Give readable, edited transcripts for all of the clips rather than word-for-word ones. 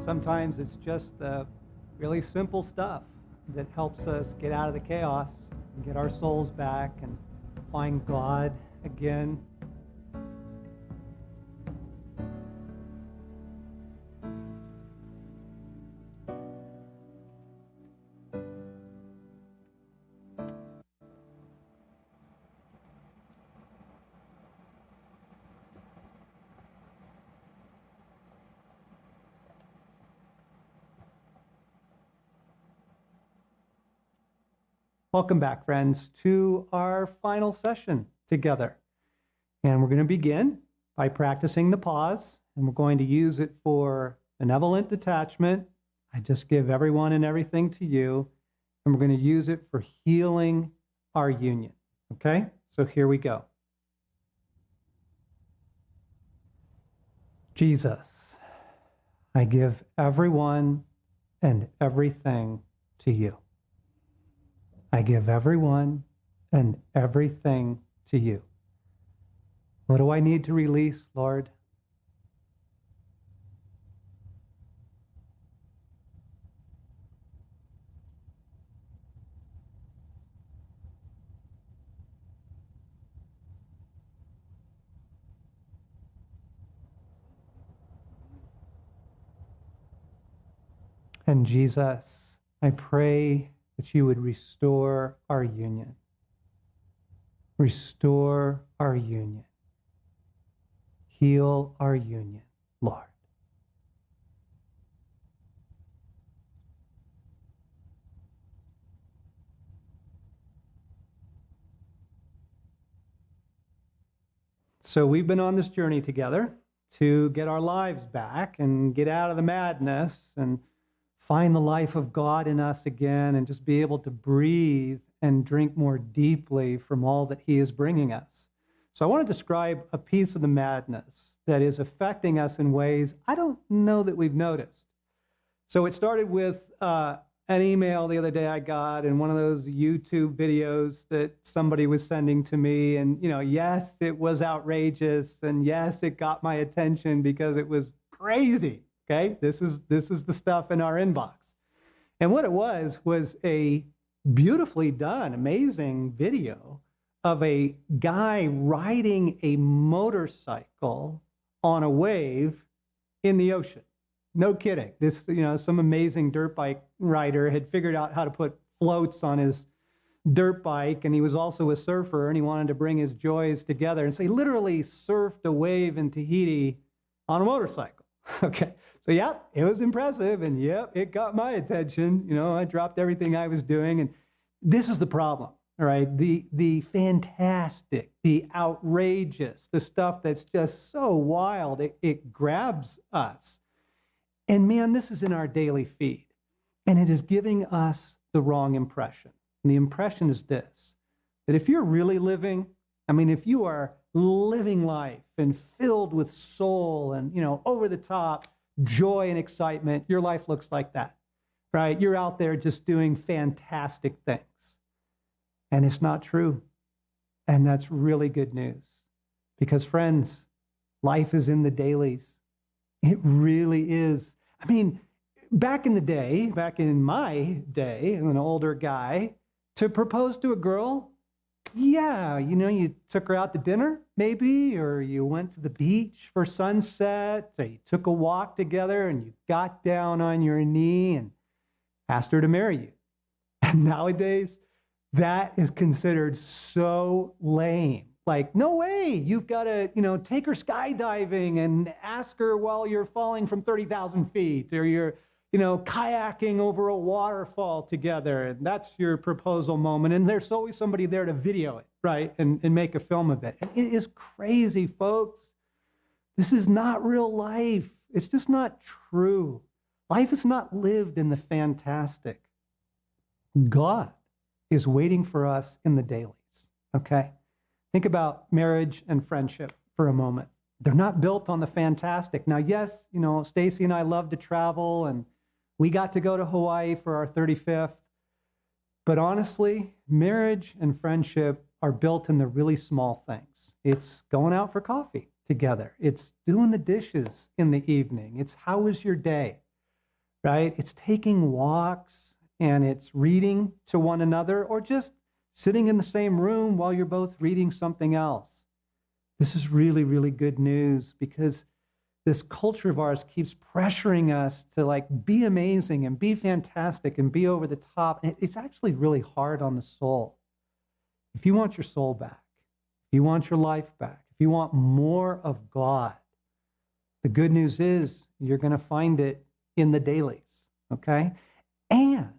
Sometimes it's just the really simple stuff that helps us get out of the chaos and get our souls back and find God again. Welcome back, friends, to our final session together. And we're going to begin by practicing the pause, and we're going to use it for benevolent detachment. I just give everyone and everything to you, and we're going to use it for healing our union. Okay? So here we go. Jesus, I give everyone and everything to you. I give everyone and everything to you. What do I need to release, Lord? And Jesus, I pray that you would restore our union. Restore our union. Heal our union, Lord. So we've been on this journey together to get our lives back and get out of the madness and find the life of God in us again and just be able to breathe and drink more deeply from all that he is bringing us. So I want to describe a piece of the madness that is affecting us in ways I don't know that we've noticed. So it started with an email the other day I got in one of those YouTube videos that somebody was sending to me. And, yes, it was outrageous. And yes, it got my attention because it was crazy. Okay, this is the stuff in our inbox. And what it was a beautifully done, amazing video of a guy riding a motorcycle on a wave in the ocean. No kidding. This, some amazing dirt bike rider had figured out how to put floats on his dirt bike, and he was also a surfer, and he wanted to bring his joys together. And so he literally surfed a wave in Tahiti on a motorcycle. Okay. So, yep, it was impressive, and yep, it got my attention. I dropped everything I was doing, and this is the problem, all right? The fantastic, the outrageous, the stuff that's just so wild, it grabs us. And man, this is in our daily feed, and it is giving us the wrong impression. And the impression is this, that if you're really living, if you are living life and filled with soul and, over the top joy and excitement, your life looks like that, right? You're out there just doing fantastic things. And it's not true. And that's really good news. Because friends, life is in the dailies. It really is. Back in my day, as an older guy, to propose to a girl, yeah, you took her out to dinner, maybe, or you went to the beach for sunset, or you took a walk together and you got down on your knee and asked her to marry you. And nowadays, that is considered so lame. Like, no way, you've got to, take her skydiving and ask her while you're falling from 30,000 feet, or you're, kayaking over a waterfall together, and that's your proposal moment. And there's always somebody there to video it, right, and make a film of it. And it is crazy, folks. This is not real life. It's just not true. Life is not lived in the fantastic. God is waiting for us in the dailies, okay? Think about marriage and friendship for a moment. They're not built on the fantastic. Now, yes, Stacy and I love to travel, and we got to go to Hawaii for our 35th. But honestly, marriage and friendship are built in the really small things. It's going out for coffee together. It's doing the dishes in the evening. It's how was your day? right? It's taking walks and it's reading to one another or just sitting in the same room while you're both reading something else. This is really, really good news because this culture of ours keeps pressuring us to like be amazing and be fantastic and be over the top. And it's actually really hard on the soul. If you want your soul back, if you want your life back, if you want more of God, the good news is you're going to find it in the dailies, okay? And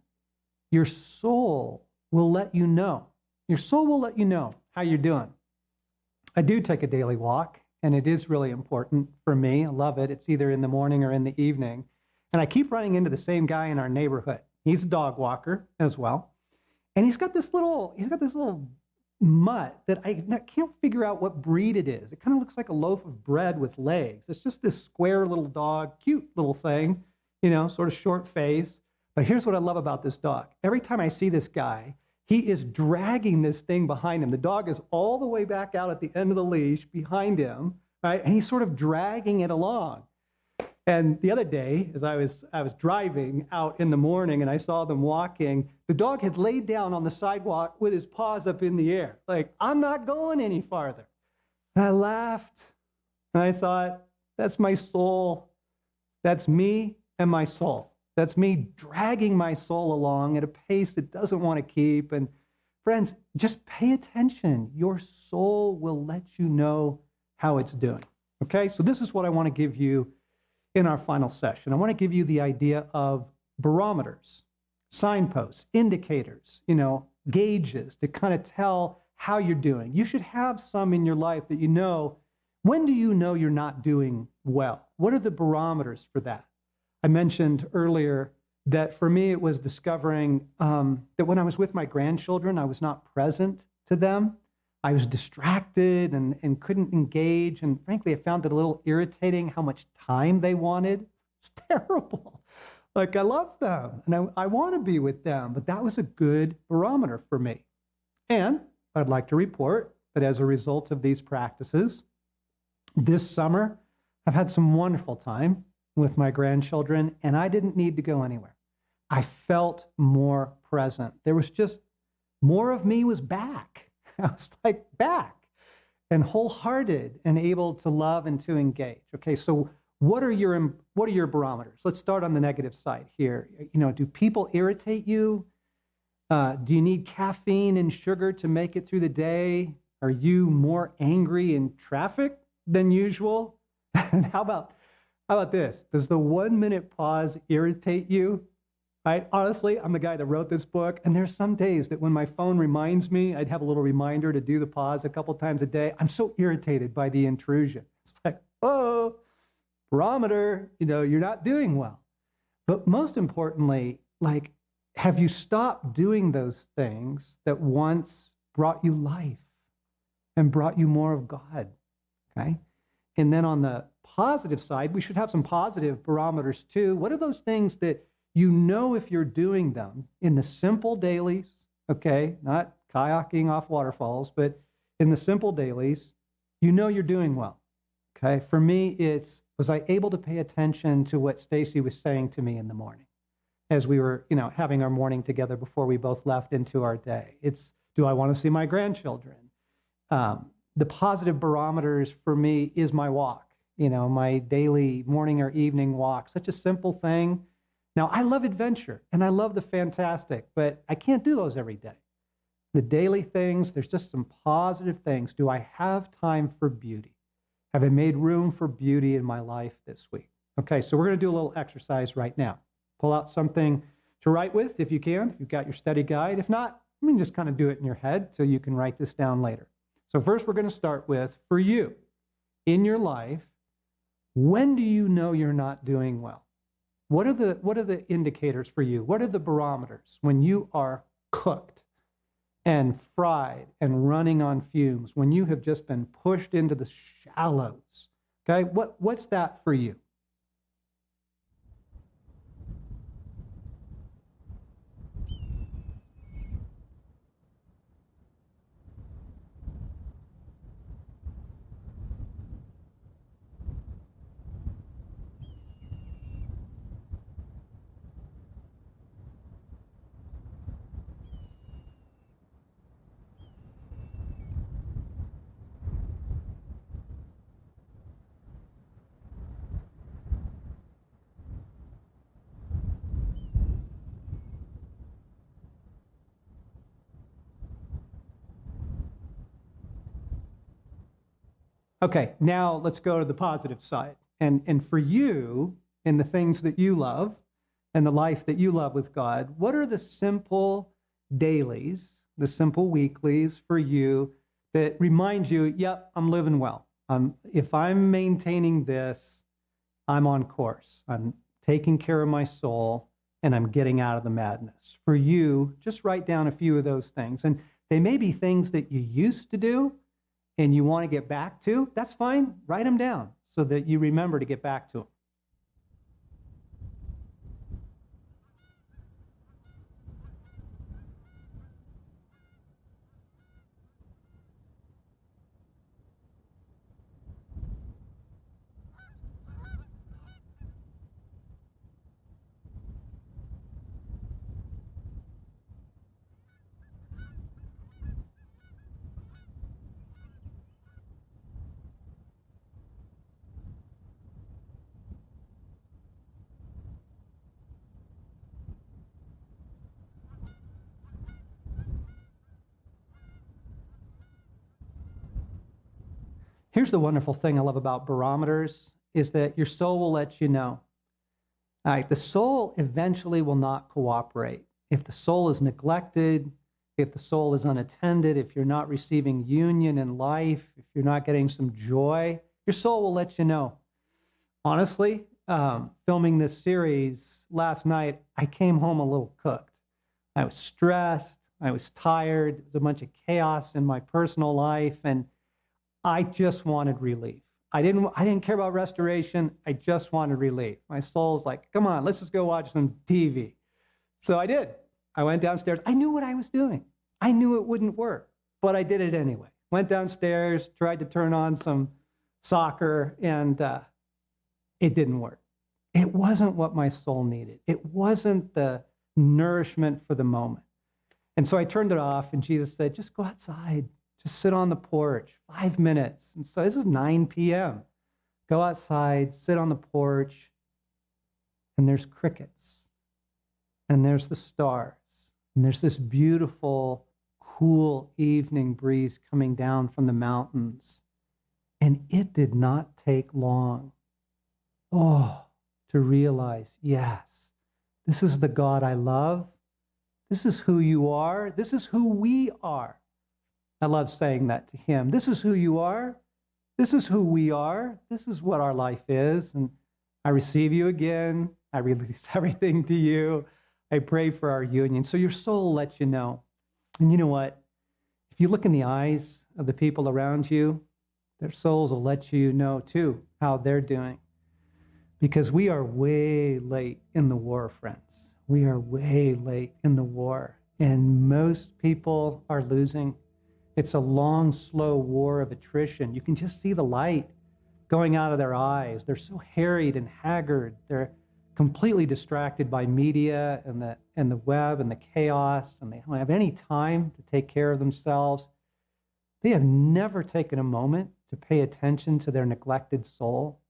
your soul will let you know. Your soul will let you know how you're doing. I do take a daily walk, and it is really important for me. I love it. It's either in the morning or in the evening. And I keep running into the same guy in our neighborhood. He's a dog walker as well. And he's got this little mutt that I can't figure out what breed it is. It kind of looks like a loaf of bread with legs. It's just this square little dog, cute little thing, sort of short face. But here's what I love about this dog. Every time I see this guy, he is dragging this thing behind him. The dog is all the way back out at the end of the leash behind him, right? And he's sort of dragging it along. And the other day, as I was driving out in the morning and I saw them walking, the dog had laid down on the sidewalk with his paws up in the air, like, I'm not going any farther. And I laughed and I thought, that's my soul. That's me and my soul. That's me dragging my soul along at a pace it doesn't want to keep. And friends, just pay attention. Your soul will let you know how it's doing. Okay, so this is what I want to give you in our final session. I want to give you the idea of barometers, signposts, indicators, gauges to kind of tell how you're doing. You should have some in your life that when do you know you're not doing well? What are the barometers for that? I mentioned earlier that for me, it was discovering that when I was with my grandchildren, I was not present to them. I was distracted and couldn't engage. And frankly, I found it a little irritating how much time they wanted. It's terrible. Like, I love them and I want to be with them, but that was a good barometer for me. And I'd like to report that as a result of these practices, this summer, I've had some wonderful time with my grandchildren, and I didn't need to go anywhere. I felt more present. There was just more of me was back. I was like back and wholehearted and able to love and to engage. Okay, so what are your barometers? Let's start on the negative side here. Do people irritate you? Do you need caffeine and sugar to make it through the day? Are you more angry in traffic than usual? And how about this? Does the 1 minute pause irritate you? Honestly, I'm the guy that wrote this book, and there's some days that when my phone reminds me, I'd have a little reminder to do the pause a couple times a day. I'm so irritated by the intrusion. It's like, oh, barometer, you're not doing well. But most importantly, have you stopped doing those things that once brought you life and brought you more of God? Okay? And then on the positive side, we should have some positive barometers too. What are those things that if you're doing them in the simple dailies, okay, not kayaking off waterfalls, but in the simple dailies, you're doing well, okay? For me, was I able to pay attention to what Stacy was saying to me in the morning as we were, having our morning together before we both left into our day? Do I want to see my grandchildren? The positive barometers for me is my walk, my daily morning or evening walk, such a simple thing. Now, I love adventure and I love the fantastic, but I can't do those every day. The daily things, there's just some positive things. Do I have time for beauty? Have I made room for beauty in my life this week? Okay, so we're going to do a little exercise right now. Pull out something to write with if you can, if you've got your study guide. If not, just kind of do it in your head so you can write this down later. So first, we're going to start with, for you, in your life, when do you know you're not doing well? What are the indicators for you? What are the barometers when you are cooked and fried and running on fumes, when you have just been pushed into the shallows? Okay, what's that for you? Okay, now let's go to the positive side. And for you, and the things that you love, and the life that you love with God, what are the simple dailies, the simple weeklies for you that remind you, yep, I'm living well. If I'm maintaining this, I'm on course. I'm taking care of my soul, and I'm getting out of the madness. For you, just write down a few of those things. And they may be things that you used to do and you want to get back to. That's fine. Write them down so that you remember to get back to them. Here's the wonderful thing I love about barometers is that your soul will let you know. All right, the soul eventually will not cooperate. If the soul is neglected, if the soul is unattended, if you're not receiving union in life, if you're not getting some joy, your soul will let you know. Honestly, filming this series last night, I came home a little cooked. I was stressed. I was tired. There was a bunch of chaos in my personal life, and I just wanted relief. I didn't care about restoration. I just wanted relief. My soul's like, come on, let's just go watch some TV. So I did. I went downstairs. I knew what I was doing. I knew it wouldn't work, but I did it anyway. Went downstairs, tried to turn on some soccer, and it didn't work. It wasn't what my soul needed. It wasn't the nourishment for the moment. And so I turned it off, and Jesus said, just go outside. Just sit on the porch, 5 minutes. And so this is 9 p.m. Go outside, sit on the porch, and there's crickets, and there's the stars, and there's this beautiful, cool evening breeze coming down from the mountains. And it did not take long, to realize, yes, this is the God I love. This is who you are. This is who we are. I love saying that to him. This is who you are. This is who we are. This is what our life is. And I receive you again. I release everything to you. I pray for our union. So your soul will let you know. And you know what? If you look in the eyes of the people around you, their souls will let you know too how they're doing. Because we are way late in the war, friends. We are way late in the war. And most people are losing. It's a long, slow war of attrition. You can just see the light going out of their eyes. They're so harried and haggard. They're completely distracted by media and the web and the chaos, and they don't have any time to take care of themselves. They have never taken a moment to pay attention to their neglected soul.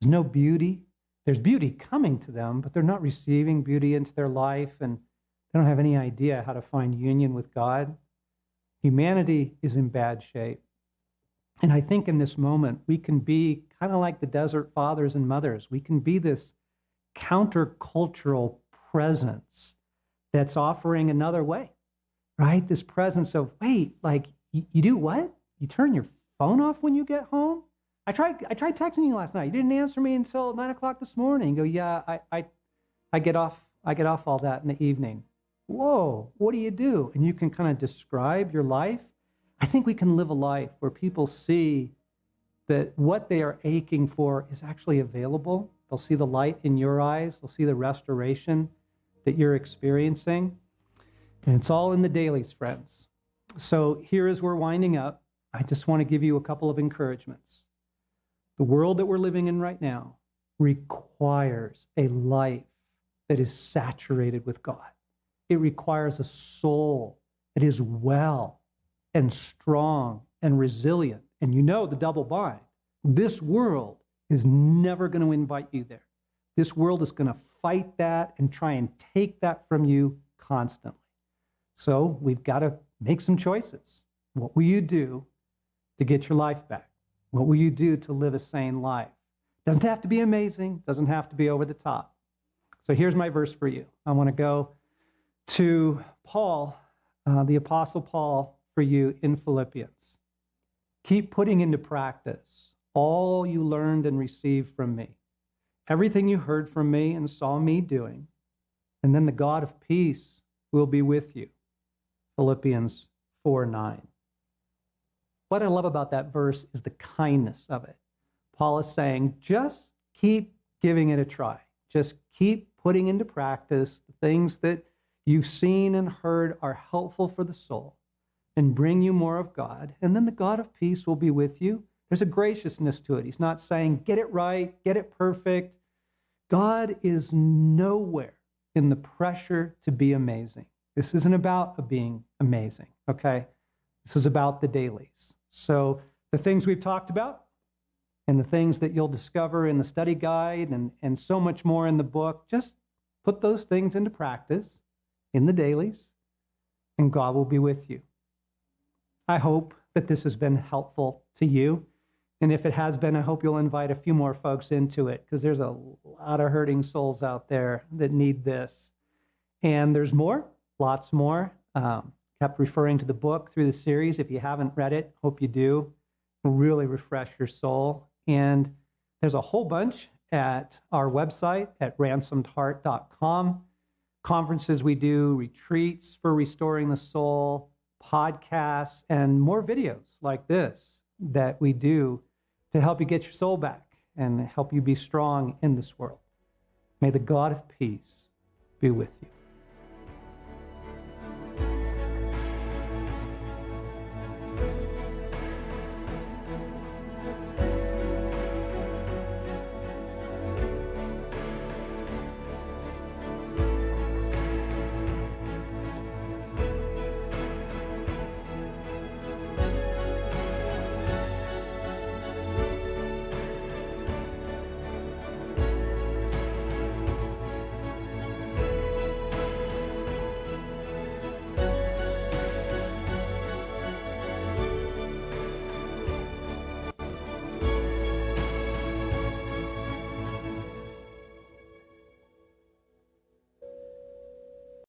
There's no beauty. There's beauty coming to them, but they're not receiving beauty into their life, and they don't have any idea how to find union with God. Humanity is in bad shape. And I think in this moment, we can be kind of like the desert fathers and mothers. We can be this countercultural presence that's offering another way, right? This presence of, wait, like, you do what? You turn your phone off when you get home? I tried texting you last night. You didn't answer me until 9 o'clock this morning. You go, yeah, I get off all that in the evening. Whoa, what do you do? And you can kind of describe your life. I think we can live a life where people see that what they are aching for is actually available. They'll see the light in your eyes. They'll see the restoration that you're experiencing. And it's all in the dailies, friends. So here as we're winding up, I just want to give you a couple of encouragements. The world that we're living in right now requires a life that is saturated with God. It requires a soul that is well and strong and resilient. And you know the double bind. This world is never going to invite you there. This world is going to fight that and try and take that from you constantly. So we've got to make some choices. What will you do to get your life back? What will you do to live a sane life? Doesn't have to be amazing, doesn't have to be over the top. So here's my verse for you. I want to go to Paul, the Apostle Paul, for you in Philippians. Keep putting into practice all you learned and received from me, everything you heard from me and saw me doing, and then the God of peace will be with you. Philippians 4:9. What I love about that verse is the kindness of it. Paul is saying, just keep giving it a try. Just keep putting into practice the things that you've seen and heard are helpful for the soul and bring you more of God. And then the God of peace will be with you. There's a graciousness to it. He's not saying, get it right, get it perfect. God is nowhere in the pressure to be amazing. This isn't about being amazing, okay? This is about the dailies. So the things we've talked about and the things that you'll discover in the study guide and so much more in the book, just put those things into practice in the dailies, and God will be with you. I hope that this has been helpful to you. And if it has been, I hope you'll invite a few more folks into it, because there's a lot of hurting souls out there that need this. And there's more, lots more. Kept referring to the book through the series. If you haven't read it, hope you do. It'll really refresh your soul. And there's a whole bunch at our website at ransomedheart.com. Conferences we do, retreats for restoring the soul, podcasts, and more videos like this that we do to help you get your soul back and help you be strong in this world. May the God of peace be with you.